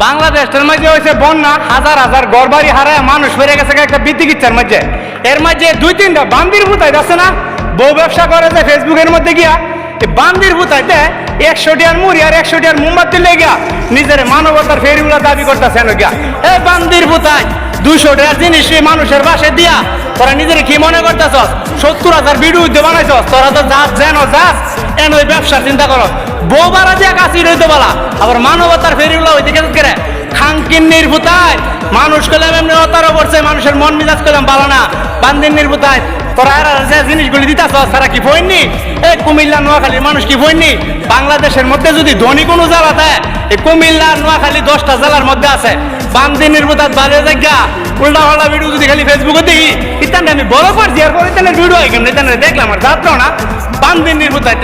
বাংলাদেশের মাঝে হয়েছে বন্যা, হাজার হাজার ঘরবাড়ি হারায় মানুষ ফিরে গেছে একটা বিতিকিচ্ছার মাঝে। এর মাঝে দুই তিনটা বান্দির ভূতাই আছে না, বউ ব্যবসা করে যে ফেসবুকের মধ্যে গিয়া বান্দির ভূতাইতে 100 টাকার মুড়ি আর 100 টাকার মোমবাতি লেগিয়া নিজের মানবতার ফেরিগুলা দাবি করতেছে গিয়া। এই বান্দির ভূতাই 200 টাকার জিনিস মানুষের বাসে দিয়া তোরা নিজের কি মনে করতেছস? 70,000 ভিডিও বানাইছস, তোরা তো যাস যেন যাস এন ওই ব্যবসার চিন্তা করো। বউ বাড়া দিয়া কাশি রইতে বলা, আবার মানবতার ফেরিগুলা ওই দিকে করে খাঙ্কির নির্ভূতায় মানুষ করলাম এমনি অতারও করছে, মানুষের মন মিজাজ করলাম বালা না। বান্দির নির্ভূতায় তোরা যে জিনিসগুলি দিতাছ তারা কি বইনি? এই কুমিল্লা নোয়াখালীর মানুষ কি বইনি? বাংলাদেশের মধ্যে যদি ধনী কোনো জেলা দেয়, এই কুমিল্লা নোয়াখালী 10টা জেলার মধ্যে আছে। বান্দির নির্ভূতায় বাজে জায়গা উল্টা পাল্টা ভিডিও যদি খালি ফেসবুকে দেখি, ইতানে আমি বড় পারছি আর পরে ভিডিও এখানে দেখলাম আর যাত্রা না বান্দির নির্ভূতায়